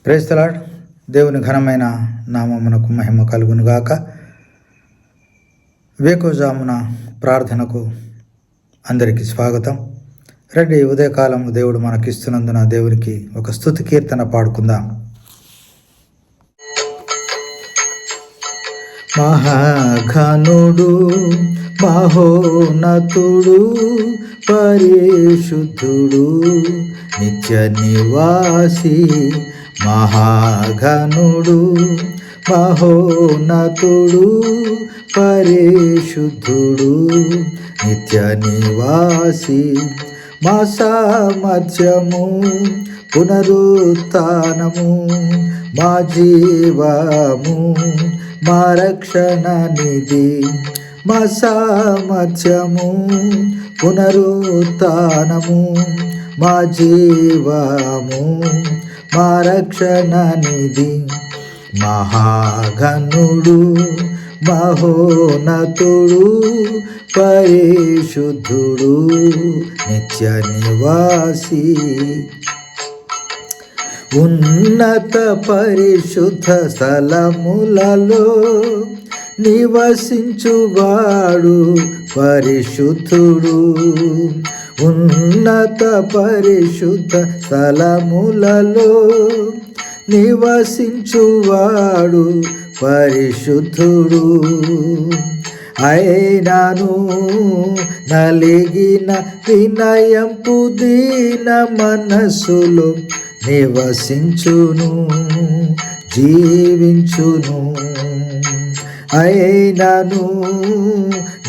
Praise the lord. దేవుని ఘనమైన నామమునకు మహిమ కలుగునుగాక. వేకువజామున ప్రార్థనకు అందరికీ స్వాగతం. రండి, ఉదయకాలం దేవుడు మనకిస్తున్నందున దేవునికి ఒక స్తుతి కీర్తన పాడుకుందాం. మహాఘనుడు మహోన్నతుడు పరిశుద్ధుడు నిత్య నివాసి, మహాఘనుడు మహోన్నతుడు పరిశుద్ధుడు నిత్య నివాసి, మా సామర్థ్యము పునరుత్థానము, మా జీవము మా రక్షణ నిధి, మా సామర్థ్యము పునరుత్థానము, మా జీవము మా రక్షణ నిధి, మహాఘనుడు మహోన్నతుడు పరిశుద్ధుడు నిత్య నివాసి, ఉన్నత పరిశుద్ధ స్థలములలో నివసించువాడు పరిశుద్ధుడు, ఉన్నత పరిశుద్ధ స్థలములలో నివసించువాడు పరిశుద్ధుడు, అయినను నలిగిన వినయంపు దీన మనస్సులో నివసించును జీవించును, అయినను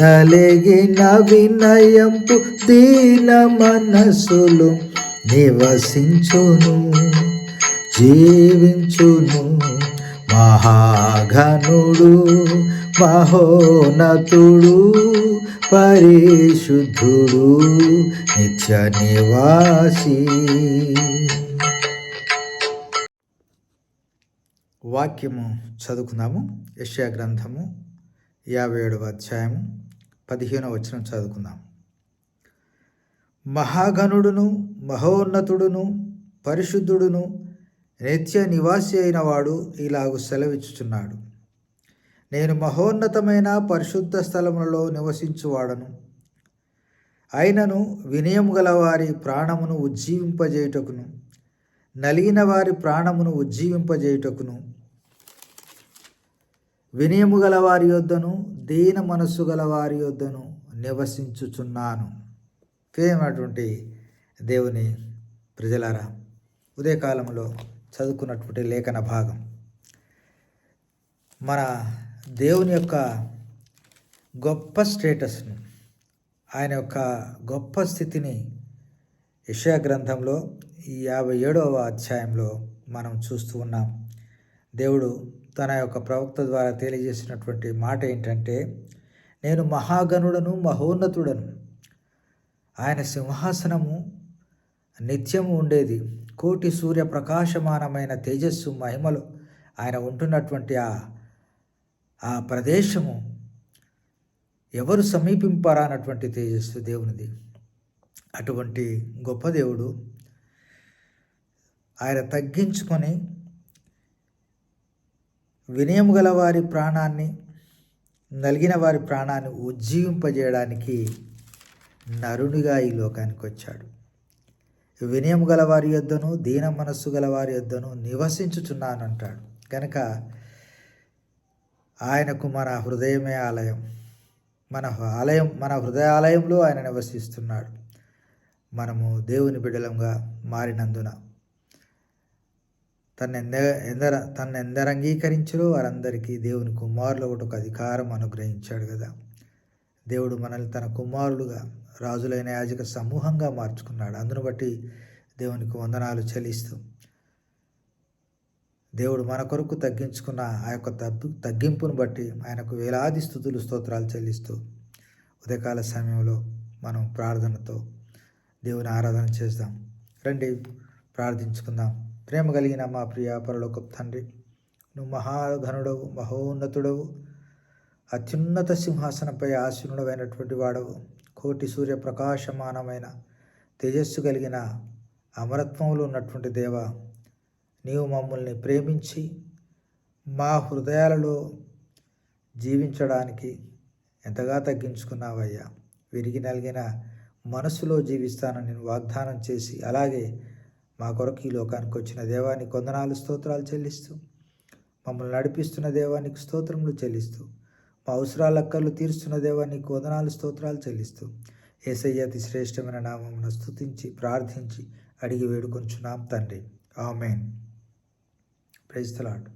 నలిగిన వినయంపు దీన మనస్సులో నివసించును జీవించును, మహాఘనుడు మహోన్నతుడు పరిశుద్ధుడు నిత్య నివాసి. వాక్యము చదువుకుందాము. యెషయా గ్రంథము 57వ అధ్యాయము 15వ వచనం చదువుకుందాం. మహాఘనుడును మహోన్నతుడును పరిశుద్ధుడును నిత్య నివాసి అయిన వాడు ఇలాగు సెలవిచ్చుచున్నాడు, నేను మహోన్నతమైన పరిశుద్ధ స్థలములలో నివసించువాడను, అయినను వినయము గల వారి ప్రాణమును ఉజ్జీవింపజేయుటకును నలిగిన వారి ప్రాణమును ఉజ్జీవింపజేయుటకును వినయము గల వారి యొద్దను దీన మనస్సు గల వారి యొద్దను నివసించుచున్నాను. ప్రియమైనటువంటి దేవుని ప్రజలారా, ఉదయకాలంలో చదువుకున్నటువంటి లేఖన భాగం మన దేవుని యొక్క గొప్ప స్టేటస్ను, ఆయన యొక్క గొప్ప స్థితిని యెషయా గ్రంథంలో ఈ 57వ అధ్యాయంలో మనం చూస్తూ ఉన్నాం. దేవుడు తన యొక్క ప్రవక్త ద్వారా తెలియజేసినటువంటి మాట ఏంటంటే, నేను మహాగణుడను మహోన్నతుడను, ఆయన సింహాసనము నిత్యము ఉండేది, కోటి సూర్య ప్రకాశమానమైన తేజస్సు మహిమలు ఆయన ఉంటున్నటువంటి ఆ ప్రదేశము ఎవరు సమీపింపరానటువంటి తేజస్సు దేవునిది. అటువంటి గొప్ప దేవుడు ఆయన తగ్గించుకొని వినయము గల వారి ప్రాణాన్ని నలిగిన వారి ప్రాణాన్ని ఉజ్జీవింపజేయడానికి నరునిగా ఈ లోకానికి వచ్చాడు. వినయము గల వారి యొద్దను దీన మనస్సు గల వారి యొద్దను నివసించుచున్నానంటాడు. కనుక ఆయనకు మన హృదయమే ఆలయం, మన హృదయాలయంలో ఆయన నివసిస్తున్నాడు. మనము దేవుని బిడ్డలంగా మారినందున తను ఎందరు అంగీకరించారో వారందరికీ దేవుని కుమారులు ఒకటి అధికారం అనుగ్రహించాడు కదా. దేవుడు మనల్ని తన కుమారులుగా రాజులైన యాజక సమూహంగా మార్చుకున్నాడు. అందును బట్టి దేవునికి వందనాలు చెల్లిస్తూ, దేవుడు మన కొరకు తగ్గించుకున్న ఆ యొక్క తగ్గింపును బట్టి ఆయనకు వేలాది స్తుతులు స్తోత్రాలు చెల్లిస్తూ ఉదయకాల సమయంలో మనం ప్రార్థనతో దేవుని ఆరాధన చేద్దాం. రండి, ప్రార్థించుకుందాం. ప్రేమ కలిగిన మా ప్రియ పరలోకపు తండ్రి, నువ్వు మహాఘనుడవు మహోన్నతుడవు, అత్యున్నత సింహాసనంపై ఆసీనుడమైనటువంటి వాడవు, కోటి సూర్య ప్రకాశమానమైన తేజస్సు కలిగిన అమరత్వంలో ఉన్నటువంటి దేవ, నీవు మమ్మల్ని ప్రేమించి మా హృదయాలలో జీవించడానికి ఎంతగా తగ్గించుకున్నావయ్యా. విరిగి నలిగిన మనసులో జీవిస్తానని నేను వాగ్దానం చేసి, అలాగే మా కొరకు ఈ లోకానికి వచ్చిన దేవానికి వందనాలు స్తోత్రాలు చెల్లిస్తూ, మమ్మల్ని నడిపిస్తున్న దేవానికి స్తోత్రములు చెల్లిస్తూ, మా అవసరాలక్కర్లు తీరుస్తున్న దేవానికి వందనాలు స్తోత్రాలు చెల్లిస్తూ, యేసయ్య అతి శ్రేష్టమైన నామమున స్తుతించి ప్రార్థించి అడిగి వేడుకొంచున్నాం తండ్రి. ఆమేన్. Praise the lord.